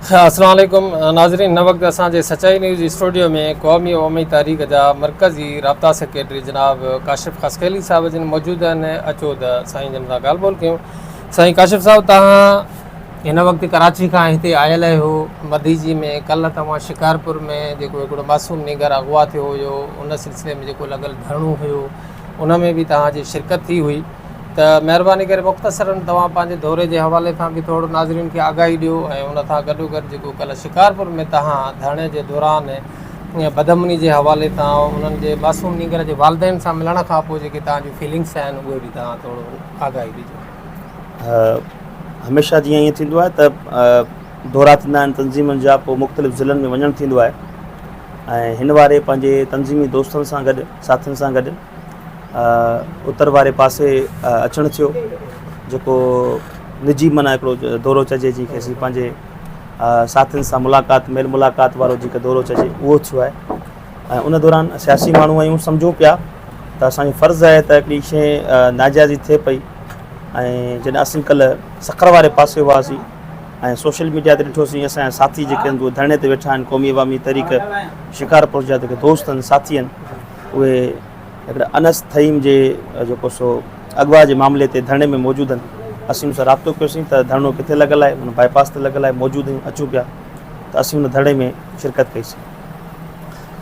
अस्सलाम वालेकुम नाज़रीन। हिन वक़्तु असांजे सचाई न्यूज़ स्टूडियो में क़ौमी अवामी तारीख़ जा मरकज़ी राब्ता सेक्रेटरी जनाब काशिफ़ खसकेली साहब जिन मौजूद आहिनि। अचो त साईं जन सां ॻाल्हि ॿोल कयूं। साईं काशिफ़ साहब, तव्हां हिन वक़्तु कराची खां हिते आयल आहियो मदीजी में। कल्ह तव्हां शिकारपुर में जेको हिकिड़ो मासूम निगर अगवा थियो हुयो, उन सिलसिले में जेको लॻल धरणो हुयो, उन में बि तव्हांजी शिरकत थी हुई। त महिरबानी करे मुख़्तसरन तव्हां पंहिंजे दौरे जे हवाले खां बि थोरो नाज़रीन खे आगाही ॾियो ऐं उन सां गॾोगॾु जेको कल्ह शिकारपुर में तव्हां धरणे जे दौरान बदअमनी जे हवाले सां उन्हनि जे मासूम नीगर जे वालदेन सां मिलण खां पोइ जेके तव्हांजूं फीलिंग्स आहिनि उहे बि तव्हां थोरो आगाही ॾिजो। हमेशह जीअं ईअं थींदो आहे त दौरा थींदा आहिनि तंज़ीमुनि जा, पोइ मुख़्तलिफ़ ज़िलनि में वञणु थींदो आहे। ऐं हिन वारे पंहिंजे तंज़ीमी दोस्तनि सां गॾु, साथियुनि सां गॾु उत्तर वारे पासे अचणु थियो, जेको निजी माना हिकिड़ो दौरो चइजे, जंहिंखे पंहिंजे साथियुनि सां मुलाक़ात, मेल मुलाक़ात वारो जेको दौरो चइजे, उहो थियो आहे। ऐं उन दौरान सियासी माण्हू आहियूं, सम्झूं पिया त असांजो फ़र्ज़ु आहे त हिकिड़ी शइ नाजाइज़ी थिए पई। ऐं जॾहिं असीं कल्ह सखर वारे पासे हुआसीं ऐं सोशल मीडिया ते ॾिठोसीं, असांजा साथी जेके आहिनि उहे धरणे ते वेठा आहिनि, क़ौमी अवामी तहरीक शिकारपुर जा जेके दोस्त आहिनि, साथी आहिनि, उहे हिकिड़े अनस थईम जे जेको सो अगवा जे मामले ते धरणे में मौजूदु आहिनि। असीं उन सां राब्तो कयोसीं त धरणो किथे लॻल आहे, हुन बाईपास ते लॻल आहे, मौजूदु आहियूं, अचूं पिया। त असीं हुन धरणे में शिरकत कईसीं।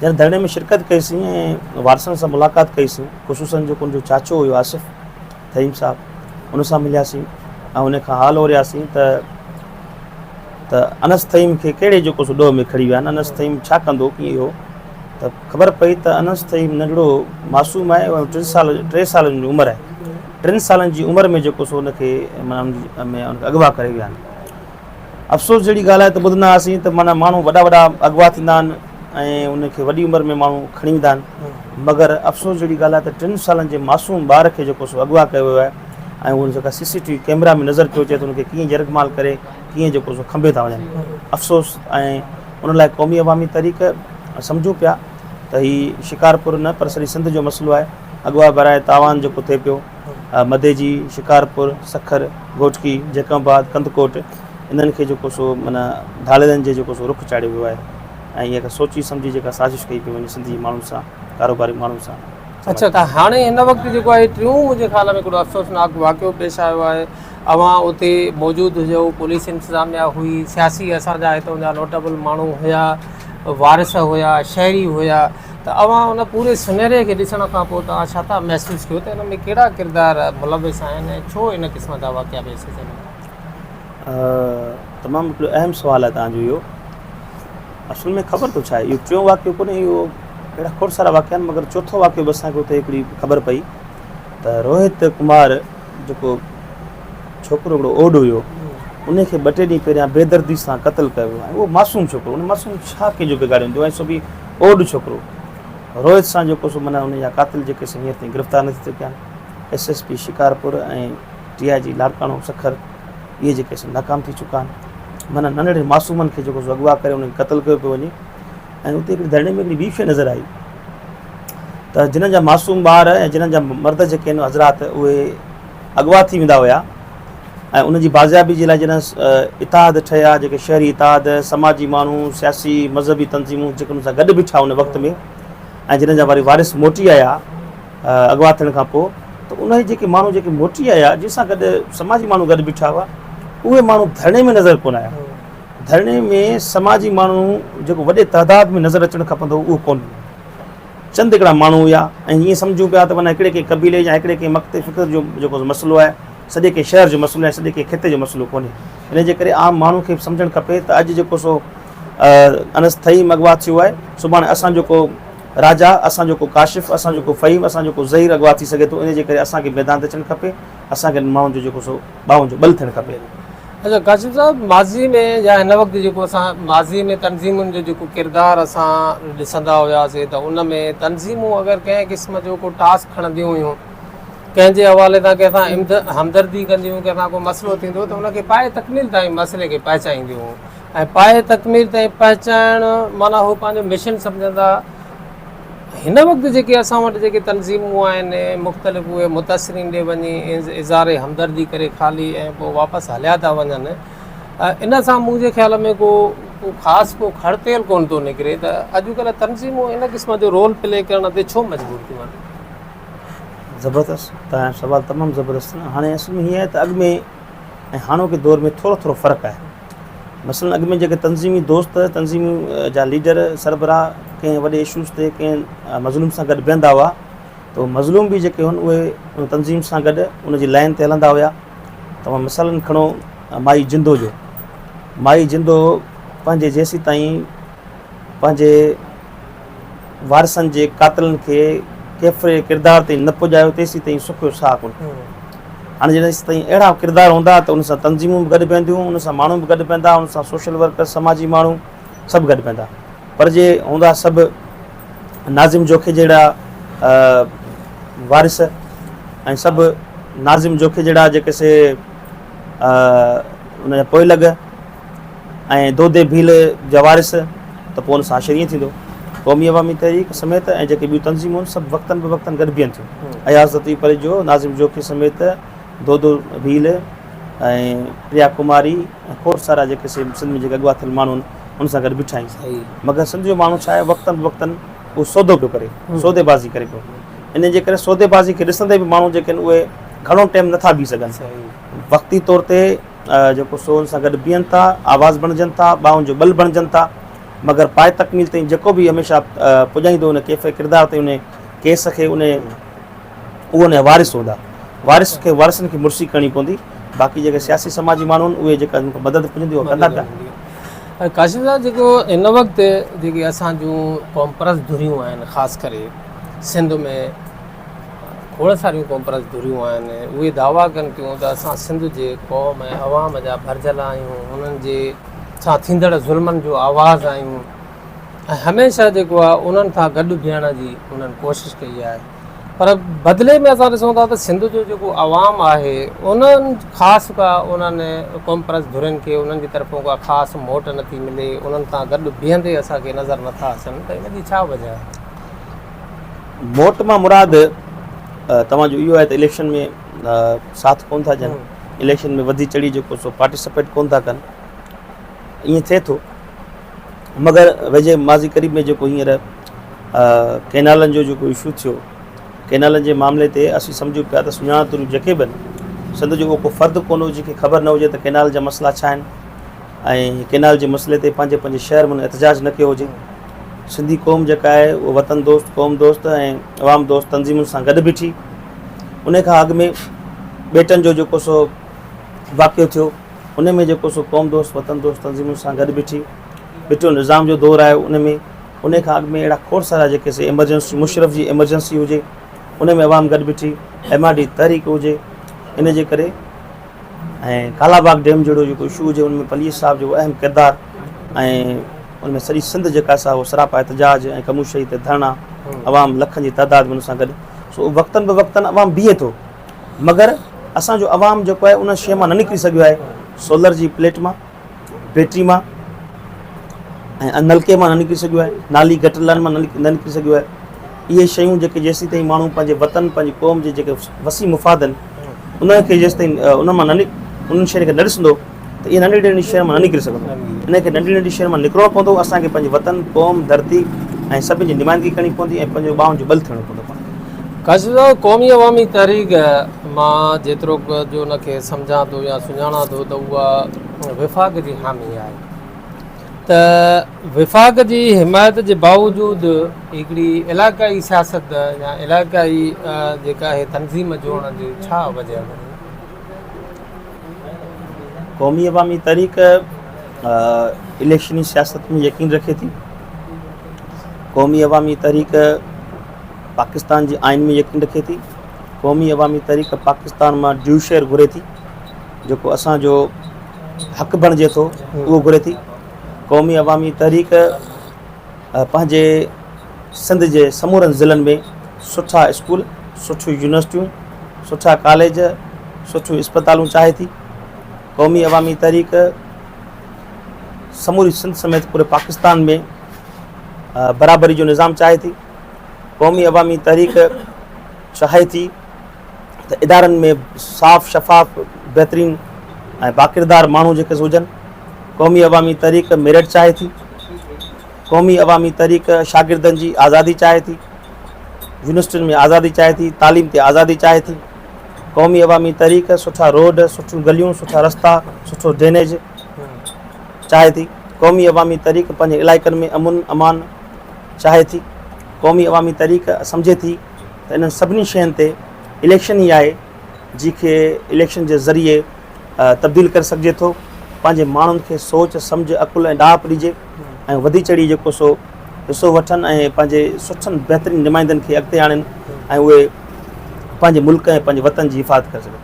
जॾहिं धरणे में शिरकत कईसीं ऐं वारसनि सां मुलाक़ात कईसीं, ख़ुशूसन जेको उनजो चाचो हुयो आसिफ़ थईम साहब, उन सां मिलियासीं ऐं उन खां हाल ओरियासीं त अनस थईम खे कहिड़े जेको सो ॾोह में खणी विया आहिनि, अनस थईम छा कंदो, कीअं हो। त ख़बर पई त अनस थईम नंढड़ो मासूम आहे, 3 सालनि जी उमिरि आहे। 3 सालनि जी उमिरि में जेको सो उनखे माना अगवा करे विया आहिनि। अफ़सोस जहिड़ी ॻाल्हि आहे त ॿुधंदा हुआसीं त माना माण्हू वॾा वॾा अगवा थींदा आहिनि ऐं उनखे वॾी उमिरि में माण्हू खणी ईंदा आहिनि, मगर अफ़सोस जहिड़ी ॻाल्हि आहे त 3 सालनि जे मासूम ॿार खे जेको सो अगवा कयो वियो आहे ऐं उन जेका CCTV कैमरा में नज़र पियो अचे त उनखे कीअं यरगमाल करे कीअं जेको सो खंभे था वञनि। अफ़सोस। ऐं उन लाइ क़ौमी अवामी तहरीक सम्झूं पिया त हीउ शिकारपुर न पर सॼी सिंध जो मसइलो आहे। अगवा बराए तावान जेको थिए पियो, मदेजी, शिकारपुर, सखर, घोटकी, जैकमाबाद, कंदकोट, इन्हनि खे जेको सो माना धाड़ेलनि जे जेको सो रुख चाढ़ियो वियो आहे। ऐं इहा सोची सम्झी जेका साज़िश कई पई वञे सिंधी माण्हुनि सां, कारोबारी माण्हुनि सां। अच्छा, त हाणे हिन वक़्तु जेको आहे टियों मुंहिंजे ख़्याल में हिकिड़ो अफ़सोसनाक वाक़ियो पेश आयो आहे। अवां उते मौजूदु हुजो, पुलिस इंतिज़ामिया हुई, सियासी असांजा हितां जा नोटेबल माण्हू हुया, वारिस हुया, शहरी हुया, त अवां उन पूरे सुनहरे खे ॾिसण खां पोइ तव्हां छा था महसूसु कयो त हिन में कहिड़ा किरदार मुलविस आहिनि ऐं छो इन क़िस्म जा वाक़िया पेश थियनि? तमामु हिकिड़ो अहम सुवालु आहे तव्हांजो इहो। असुल में ख़बर थो छा आहे, इहो टियों वाक़ियो कोन्हे, इहो अहिड़ा खोड़ सारा वाक़िया आहिनि, मगर चौथो वाक़ियो बि असांखे उते हिकिड़ी ख़बर पई त रोहित कुमार जेको छोकिरो हिकिड़ो ओड हुयो, उनखे 2 ॾींहं पहिरियां बेदर्दी सां क़तलु कयो वियो आहे। उहो मासूम छोकिरो, उन मासूम छा कंहिंजो बिगाड़ियो हूंदो ऐं सो बि ओड छोकिरो। रोहित सां जेको सो माना उनजा कातिल जेके हींअर ताईं गिरफ़्तार न थी सघिया आहिनि। SSP शिकारपुर ऐं DIG लाड़काणो सखर, इहे जेके नाकाम थी चुका आहिनि। माना नंढड़े मासूमनि खे जेको सो अगवा करे उनखे क़तलु कयो पियो वञे। ऐं उते हिकिड़ी धरणे में हिकिड़ी ॿी शइ नज़र आई त जिन जा मासूम ॿार ऐं जिन जा मर्द जेके आहिनि हज़रात, उहे अगवा थी वेंदा हुया ऐं उनजी बाज़ियाबी जे लाइ जॾहिं इतिहाद ठहिया, जेके शहरी इतिहाद, समाजी माण्हू, सियासी मज़हबी तंज़ीमूं जेके उन सां गॾु बीठा उन वक़्त में, ऐं जिन जा वरी वारिस मोटी आया अगवा थियण खां पोइ, त उन जेके माण्हू जेके मोटी आया, जंहिंसां गॾु समाजी माण्हू गॾु बीठा हुआ, उहे माण्हू धरणे में नज़र कोन आया। धरणे में समाजी माण्हू जेको वॾे तइदाद में नज़र अचणु खपंदो उहो कोन, चंद हिकिड़ा माण्हू हुया। ऐं ईअं सम्झूं पिया त माना हिकिड़े कंहिं क़बीले या हिकिड़े कंहिं मक़्ते फ़िक्र जो जेको मसइलो आहे, सॼे कंहिं शहर जो मसइलो आहे, सॼे कंहिं खिते जो मसइलो कोन्हे। इन जे करे आम माण्हू खे सम्झणु खपे त अॼु जेको सो अनस थईम अगवा थियो आहे, सुभाणे असां जेको राजा, असां जेको काशिफ़, असां जेको फ़हीम, असां जेको ज़हीर अगवा थी सघे थो। इन जे करे असांखे मैदान ते अचणु खपे, असांखे माण्हुनि जो जेको सो ॿाहुनि जो बल थियणु खपे। अच्छा काशिफ़ साहब, माज़ी में या हिन वक़्तु जेको असां माज़ी में तंज़ीमुनि जो जेको किरदारु असां ॾिसंदा हुआसीं, त उन में तंज़ीमूं अगरि कंहिं क़िस्म जो को टास्क खणंदियूं हुयूं, कंहिंजे हवाले सां कंहिंसां हमदर्दी कंदियूं, कंहिंसां को मसइलो थींदो त उनखे पाए तकमील ताईं मसइले खे पहुचाईंदियूं ऐं पाए तकमील ताईं पहुचाइणु माना हू पंहिंजो मिशन सम्झंदा। हिन वक़्तु जेके असां वटि जेके तंज़ीमूं आहिनि मुख़्तलिफ़, उहे मुतासिरीन ॾे वञी इज़ारे हमदर्दी करे ख़ाली ऐं पोइ वापसि हलिया था वञनि। इन सां मुंहिंजे ख़्याल में को ख़ासि को खड़तेल कोन थो निकिरे त अॼुकल्ह तनज़ीमूं इन क़िस्म जो रोल प्ले करण ते छो मजबूर थियूं आहिनि? ज़बरदस्त, तव्हांजो सुवाल तमामु ज़बरदस्त आहे। हाणे असल में हीअं आहे त अॻु में ऐं हाणोके दौर में थोरो थोरो फ़र्क़ु आहे। मसलन अॻु में जेके तनज़ीमी दोस्त, तनज़ीमी जा लीडर, सरबराह कंहिं वॾे इशूज़ ते कंहिं मज़लूम सां गॾु बीहंदा हुआ, त मज़लूम बि जेके हुन उहे उन तनज़ीम सां गॾु उनजी लाइन ते हलंदा हुआ। तव्हां मिसालनि खणो माई जिंदो जो। माई जिंदो पंहिंजे जेसीं ताईं पंहिंजे वारसनि जे कातिलनि खे केफ़रे किरदार ते न पुॼायो तेसीं ताईं सुखियो साह कोन। हाणे जेसीं ताईं अहिड़ा किरदार हूंदा त उन सां तनज़ीमूं बि गॾु बीहंदियूं, उन सां माण्हू बि गॾु बीहंदा, उन सां सोशल वर्कर, समाजी माण्हू सभु गॾु बीहंदा। पर जे हूंदा सभु नाज़िम जोखे जहिड़ा वारिस ऐं सभु नाज़िम जोखे जहिड़ा जेके से उनजा पोइ लॻ ऐं दोदे भील जा वारिस, त पोइ उन सां आशिर ईअं थींदो। क़ौमी अवामी तहरीक समेत ऐं जेके ॿियूं तनज़ीमूं आहिनि सभु वक़्तनि बि वक़्तनि गॾु बीहनि थियूं। अयाज़ लतीफ़ परे जो, नाज़िम जोखे समेत, दोदो भील ऐं प्रिया कुमारी ऐं खोड़ सारा जेके सिंध में जेके अॻुवा थियल माण्हू आहिनि उन सां गॾु बीठा आहिनि। मगर सिंध जो माण्हू छा आहे, वक़्तनि बि वक़्तनि उहो सौदो पियो करे, सौदेबाज़ी करे पियो। इन जे करे सौदेबाज़ी खे ॾिसंदे बि माण्हू जेके आहिनि उहे घणो टाइम नथा बीह सघनि। वक़्ती तौर ते जेको सो उन सां गॾु बीहनि था, आवाज़ बणिजनि था, ॿाहुनि जो बल बणिजनि था। मगर पाए तकमील ताईं जेको बि हमेशह पुॼाईंदो उन कैफ़े किरदार ते, उन केस खे उहो उन वारिस हूंदा। वारिस खे वारिसनि खे मुर्सी करणी पवंदी। बाक़ी जेके सियासी समाजी माण्हू आहिनि उहे जेका मदद पुॼंदी उहा कंदा पिया। काशिफ़ साहब, जेको इन वक़्तु जेके असां जूं क़ौम परस्त धुरियूं आहिनि, ख़ासि करे सिंध में खोड़ सारियूं क़ौम परस्त धुरियूं आहिनि, उहे दावा कनि थियूं त असां सिंध जे क़ौम ऐं अवाम जा भरिजियल आहियूं, उन्हनि जे सां थींदड़ ज़ुल्मनि जो आवाज़ आहियूं ऐं हमेशह जेको आहे उन्हनि सां गॾु बीहण जी उन्हनि कोशिशि कई आहे। पर बदिले में असां ॾिसूं था त सिंध जो जेको अवाम आहे उन्हनि ख़ासि का उन्हनि क़ौम परस्त धुरियुनि खे उन्हनि जी तरफ़ां का ख़ासि मोट नथी मिले, उन्हनि सां गॾु बीहंदे असांखे नज़र नथा अचनि। त इन जी छा वजह आहे? मोट मां मुराद तव्हांजो इहो आहे त इलेक्शन में साथ कोन था ॾियनि, इलेक्शन में वधी चढ़ी जेको सो पार्टिसिपेट कोन था कनि, ईअं थिए थो। मगर वेझे माज़ी क़रीब में जेको हींअर कैनालनि जो जेको इशू थियो, कैनालनि जे मामले ते असीं सम्झूं पिया त सुञाणतूं जेके बि आहिनि, सिंध जो को फ़र्दु कोन हुजे जंहिंखे ख़बर न हुजे त कैनाल जा मसइला छा आहिनि ऐं कैनाल जे मसइले ते पंहिंजे पंहिंजे शहर में एहतजाज न कयो हुजे। सिंधी क़ौम जेका आहे उहा वतन दोस्त, क़ौम दोस्त ऐं अवाम दोस्त तनज़ीमुनि सां गॾु बीठी। उन खां अॻु में ॿेटनि जो जेको सो वाक़ियो थियो, उन में जेको सो क़ौम दोस्त, वतन दोस्त तनज़ीमुनि सां गॾु बीठी। ॿियो निज़ाम जो दौरु आहे उन में, उन खां अॻु में अहिड़ा खोड़ सारा जेके से एमरजेंसी, मुशरफ जी एमरजेंसी हुजे उन में अवाम गॾु बीठी, MRD तहरीक हुजे। इन जे करे ऐं कालाबाग डैम जहिड़ो जेको इशू हुजे उन में पलीस साहब जो अहम किरदारु ऐं उनमें सॼी सिंध जेका सा उहो सरापा एहतजाज ऐं कमूशई ते धरना, अवाम लखनि जी तइदाद में उन सां गॾु। सो वक़्तनि बि वक़्तनि अवाम बीहे थो, मगर असांजो अवाम जेको आहे उन शइ मां न निकिरी सघियो आहे। सोलर जी प्लेट मां, बैटरी मां ऐं नलके मां न निकिरी सघियो आहे, नाली गटरनि मां न निकिरी सघियो आहे। इहे शयूं जेके जेसीं ताईं माण्हू पंहिंजे वतन, पंहिंजी क़ौम जे जेके वसी मुफ़ाद आहिनि उनखे जेसीं ताईं उन मां उन्हनि शयुनि खे न ॾिसंदो त इहे नंढी नंढी शइ मां न निकिरी सघंदो। इनखे नंढी नंढी शयुनि मां निकिरणो पवंदो। असांखे पंहिंजे वतन, क़ौम, धरती ऐं सभिनी जी नुमाइंदगी करणी पवंदी ऐं पंहिंजो ॿाहुनि जो बल थियणो पवंदो। काशिफ़ साहब, क़ौमी अवामी तहरीक मां जेतिरो जो उनखे सम्झां थो या सुञाणा थो त उहा विफ़ाक़ जी हामी आहे। त विफ़ाक़ जी हिमायत जे बावजूदि हिकिड़ी इलाक़ाई सियासत या इलाक़ाई जेका आहे तनज़ीम जोड़ण जी छा वजह आहे? क़ौमी अवामी तहरीक इलेक्शनी सियासत में यकीन रखे थी। क़ौमी अवामी तहरीक पाकिस्तान जे आइन में यकीन रखे थी। क़ौमी अवामी तहरीक पाकिस्तान मां ड्यू शेयर घुरे थी, जेको असांजो हक़ बणिजे थो उहो घुरे थी। क़ौमी अवामी तहरीक पंहिंजे सिंध जे समूरनि ज़िलनि में सुठा स्कूल, सुठियूं यूनिवर्सिटियूं, सुठा कॉलेज, सुठियूं इस्पतालूं चाहे थी। क़ौमी अवामी तहरीक समूरी सिंध समेत पूरे पाकिस्तान में बराबरी जो निज़ाम चाहे थी। क़ौमी अवामी तहरीक चाहे थी त इदारनि में साफ़ शफ़ाफ़ बहितरीन ऐं बाकिरदार माण्हू जेके हुजनि क़ौमी अवामी तहरीक मेरिट चाहे थी, क़ौमी अवामी तहरीक शागिर्दनि जी आज़ादी चाहे थी, यूनिवर्सिटियुनि में आज़ादी चाहे थी, तालीम ते आज़ादी चाहे थी, क़ौमी अवामी तहरीक सुठा रोड, सुठियूं गलियूं, सुठा रस्ता, सुठो ड्रेनेज चाहे थी, क़ौमी अवामी तहरीक पंहिंजे इलाइक़नि में अमुन अमान चाहे थी, क़ौमी अवामी तहरीक सम्झे थी त इन्हनि सभिनी शयुनि ते इलेक्शन ई आहे जंहिंखे इलेक्शन जे ज़रिए तब्दील करे सघिजे थो, पंहिंजे माण्हुनि खे सोच सम्झ अकुल ऐं ॾाप ॾिजे ऐं वधी चढ़ी जेको सो हिसो वठनि ऐं पंहिंजे सुठनि बहितरीन नुमाइंदनि खे अॻिते आणनि ऐं उहे पंहिंजे मुल्क ऐं पंहिंजे वतन जी हिफ़ाज़त करे सघनि।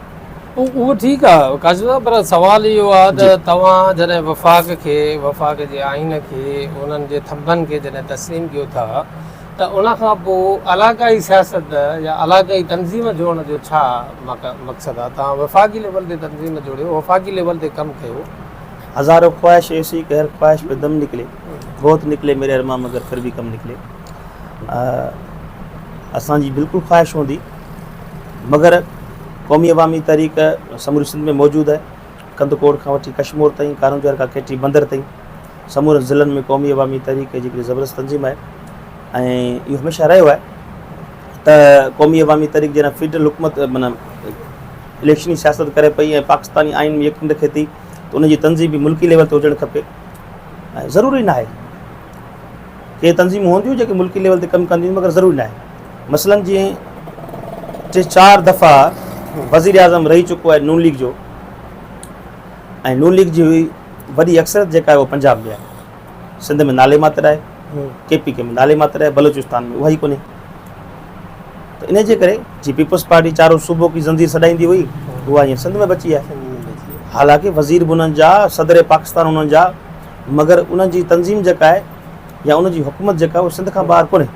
उहो ठीकु आहे काशिफ़ साहब, पर सुवाल इहो आहे त तव्हां जॾहिं वफ़ाक़ जे आइन खे उन्हनि जे थंभनि खे जॾहिं तस्लीम कयो था त उनखां पोइ अलाक़ाई सियासत या अलाक़ाई तंज़ीम जोड़ण जो छा मक़सदु आहे? तव्हां वफ़ाक़ी लेवल ते तंज़ीम जोड़ियो, वफ़ाक़ी लेवल ते कमु कयो। हज़ारों ख्वाहिश ऐसी कि हर ख्वाहिश पे दम निकले, बहुत निकले मेरे अरमा मगर फिर भी कम निकले। असांजी बिल्कुलु ख्वाहिश हूंदी, मगर क़ौमी अवामी तहरीक समूरी सिंध में मौजूदु आहे, कंदकोट खां वठी कश्मीर ताईं, कारूंजर खां केटी बंदर ताईं समूरे ज़िलनि में क़ौमी अवामी तहरीक जेकॾहिं ज़बरदस्त तंज़ीम आहे ऐं इहो हमेशह रहियो आहे त क़ौमी अवामी तहरीक जॾहिं फेडरल हुकूमत माना इलेक्शनी सियासत करे पई ऐं पाकिस्तानी आइन में यकीन रखे थी त उनजी तंज़ीम बि मुल्की लेवल ते हुजणु खपे। ऐं ज़रूरी न आहे, के तंज़ीमूं हूंदियूं जेके मुल्की लेवल ते कमु कंदियूं, मगर ज़रूरी न आहे। मसलन जीअं 3-4 दफ़ा वज़ीर आज़म रही चुको आहे नून लीग जो, ऐं नून लीग जी हुई वॾी अक्सरियत जेका आहे उहा पंजाब में आहे, सिंध में नाले मात्र आहे, KPK में नाले मात्र आहे, बलोचिस्तान में उहा ई कोन्हे। त इन जे करे जी पीपल्स पार्टी चारों सूबों की ज़ंजीर सॾाईंदी हुई, उहा हींअर सिंध में बची आहे। हालांकि वज़ीर बि उन्हनि जा, सदर पाकिस्तान उन्हनि जा, मगर उन्हनि जी तंज़ीम जेका आहे या उनजी हुकूमत जेका आहे उहा सिंध खां ॿाहिरि कोन्हे।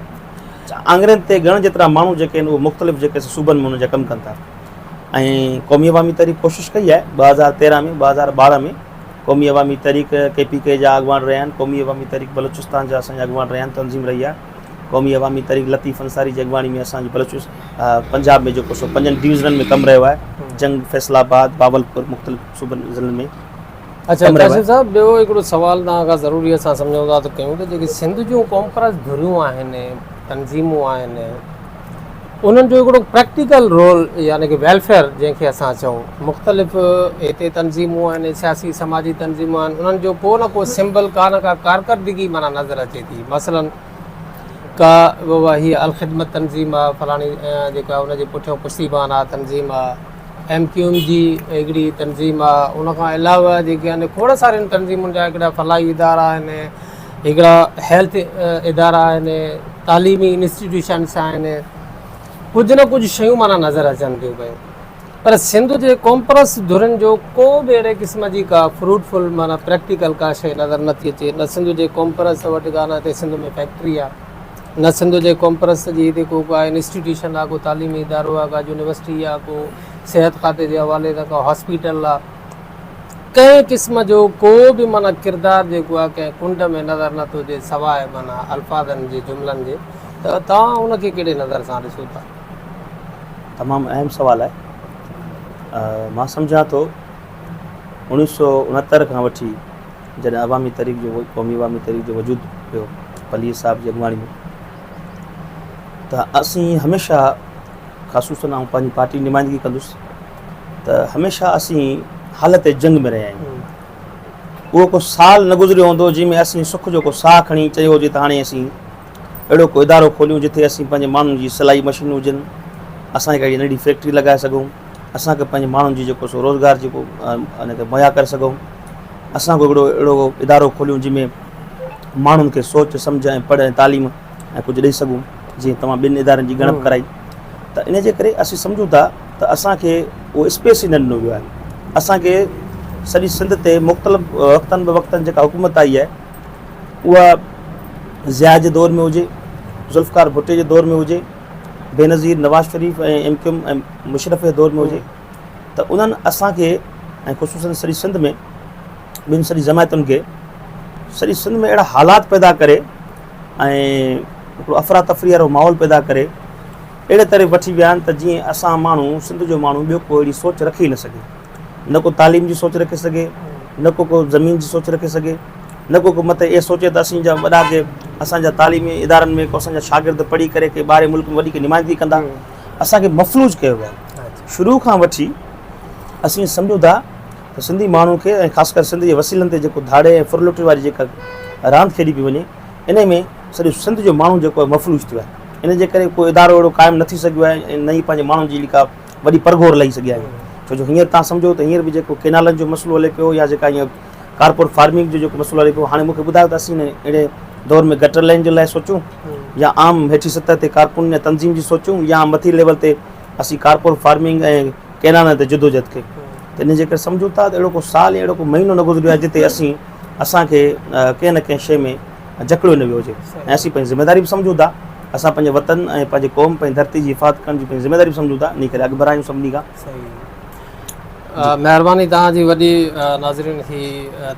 आङुरियुनि ते ॻण जेतिरा माण्हू जेके आहिनि उहे मुख़्तलिफ़ जेके सूबनि में उन जा कमु कनि था। ऐं क़ौमी अवामी तहरीक कोशिशि कई आहे 2013 में 2012 में क़ौमी अवामी तहरीक KPK जा अॻुवान रहिया आहिनि, क़ौमी अवामी तहरीक बलोचिस्तान जा असांजा अॻुवान रहिया आहिनि, तंज़ीम रही आहे। क़ौमी अवामी तहरीक लतीफ़ अंसारी जी अॻुवाणी में असांजी पंजाब में जेको सो 5 डिवीज़ननि में कमु रहियो आहे, जंग, फैसलाबाद, बावलपुर, मुख़्तलिफ़ सूबनि ज़िलनि में। अच्छा काशिफ़ साहब, ॿियो हिकिड़ो सवाल तव्हां खां ज़रूरी असां सम्झूं था त कयूं त जेके सिंध जूं कॉम्प्रेस धुरियूं आहिनि, तंज़ीमूं आहिनि, उन्हनि जो हिकिड़ो प्रैक्टिकल रोल यानी कि वेलफेयर जंहिंखे असां चऊं, मुख़्तलिफ़ हिते तंज़ीमूं आहिनि, सियासी समाजी तंज़ीमूं आहिनि, उन्हनि जो को न को सिंबल का न का कारकर्दगी माना नज़र अचे थी। मसलन का हीअ अलख़िदमत तंज़ीम आहे, फलाणी जेका उनजे पुठियां पुश्तीबान आहे तंज़ीम आहे, MQM जी हिकिड़ी तंज़ीम आहे, उनखां अलावा जेके आहिनि खोड़ सारियुनि तंज़ीमुनि जा हिकिड़ा फलाही इदारा आहिनि, हिकिड़ा हेल्थ इदारा आहिनि, तालीमी इंस्टीट्यूशन्स आहिनि, कुझु न कुझु शयूं माना नज़र अचनि थियूं पियूं। पर सिंध जे कॉम्प्रेस धुरनि जो को बि अहिड़े क़िस्म जी का फ्रूटफुल माना प्रैक्टिकल का शइ नज़र नथी अचे। न सिंध जे कॉम्प्रेस वटि का न हिते सिंध में फैक्ट्री आहे, न सिंध जे कॉम्प्रेस जी हिते को इंस्टीट्यूशन आहे, को तालीमी इदारो आहे, का यूनिवर्सिटी आहे, को सिहत खाते जे हवाले सां का हॉस्पिटल आहे, कंहिं क़िस्म जो को बि माना किरदारु जेको आहे कंहिं कुंड में नज़र नथो अचे सवाइ माना अल्फाज़नि जे जुमलनि जे। त तव्हां उनखे कहिड़े नज़र सां ॾिसो था? तमामु अहम सुवाल आहे। मां सम्झां थो 1969 खां वठी जॾहिं अवामी तहरीक जो क़ौमी अवामी तहरीक जो वजूद पियो पलीर साहब जी अॻुवाणी में, त असीं हमेशह ख़ासूसन आऊं पंहिंजी पार्टी नुमाइंदगी कंदुसि त हमेशह असीं हालत जंग में रहिया आहियूं। उहो को साल न गुज़रियो हूंदो जंहिंमें असीं सुख जो को साह खणी चयो हुजे त हाणे असीं अहिड़ो को इदारो खोलियूं जिथे असीं पंहिंजे माण्हुनि जी सिलाई मशीनूं हुजनि, असांखे काई नंढी फैक्ट्री लॻाए सघूं, असांखे पंहिंजे माण्हुनि जी जेको सो रोज़गार जेको हिनखे मुहैया करे सघूं, असां को हिकिड़ो अहिड़ो इदारो खोलियूं जंहिंमें माण्हुनि खे सोच सम्झ ऐं पढ़ ऐं तालीम ऐं कुझु ॾेई सघूं, जीअं तव्हां ॿिनि इदारनि जी ॻणप कराई। त इन जे करे असीं सम्झूं था त असांखे उहो स्पेस ई न ॾिनो वियो आहे। असांखे सॼी सिंध ते मुख़्तलिफ़ वक़्तनि ब वक़्तनि जेका हुकूमत आई आहे उहा ज़िया जे दौर में हुजे, ज़ुल्फ़कार भुट्टे जे दौर में हुजे, बेनज़ीर नवाज़ शरीफ़ ऐं MQM ऐं मुशरफ़ जे दौर में हुजे, त उन्हनि असांखे ऐं ख़ुशूसन सॼी सिंध में ॿिनि सॼी जमायतुनि खे सॼी सिंध में अहिड़ा हालात पैदा करे ऐं हिकिड़ो अफ़रा तफ़री वारो माहौल पैदा करे अहिड़े तरह वठी विया आहिनि त जीअं असां माण्हू सिंध जो माण्हू ॿियो को अहिड़ी सोच रखी न सघे, न को तालीम जी सोच रखे सघे, न को ज़मीन जी सोच रखे सघे, न को मथे ये सोचे त असीं जा वॾा के असांजा तालीमी इदारनि में को असांजा शागिर्द पढ़ी करे के ॿाहिरि मुल्क में वॾी के नुमाइंदगी कंदा। असांखे मफ़लूज कयो वियो आहे। शुरू खां वठी असीं सम्झूं था त सिंधी माण्हू खे ऐं ख़ासि करे सिंध जे वसीलनि ते जेको धाड़े ऐं फुरलुटी वारी जेका रांदि खेॾी पई वञे, इन में सॼो सिंध जो माण्हू जेको आहे मफ़लूज थियो आहे। इन जे करे कोई इदारो अहिड़ो क़ाइमु न थी सघियो आहे ऐं न ई पंहिंजे माण्हुनि जी का वॾी परगोर लही सघिया आहिनि। छो जो हींअर तव्हां सम्झो त हींअर बि जेको केनालनि जो मसइलो हले पियो या जेका हीअं कारपोरेट फार्मिंग जो जेको मसइलो हले पियो, हाणे मूंखे ॿुधायो त असीं अहिड़े दौर में गटर लाइन जे लाइ सोचूं या आम हेठि सतह ते कारकुन या तंज़ीम जी सोचूं या मथी लेवल ते असीं कारपोरेट फार्मिंग ऐं केनालनि ते जदोजहद कयूं। त इन जे करे सम्झूं था त अहिड़ो को साल या अहिड़ो को महीनो न गुज़रियो आहे जिते असांखे कंहिं न कंहिं शइ में जकड़ियो न वियो हुजे ऐं असीं पंहिंजी ज़िमेदारी बि सम्झूं था। असां पंहिंजे वतन ऐं पंहिंजे क़ौम पंहिंजी धरती जी हिफ़ाज़त करण जी पंहिंजी ज़िमेदारी बि सम्झूं था, इन करे अॻु बरायूं सभिनी खां। महिरबानी तव्हांजी वॾी। नाज़रीन ही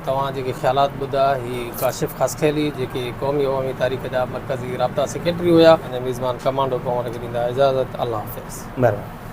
तव्हां जेके ख़्यालात ॿुधा ही काशिफ़ ख़ासख़ैली जेके क़ौमी अवामी तारीख़ जा मरकज़ी राब्ता सेक्रेटरी हुया। ऐं मेज़बान कमांडो पवण खे ॾींदा इजाज़त। अल्लाह हाफ़िज़। महिरबानी।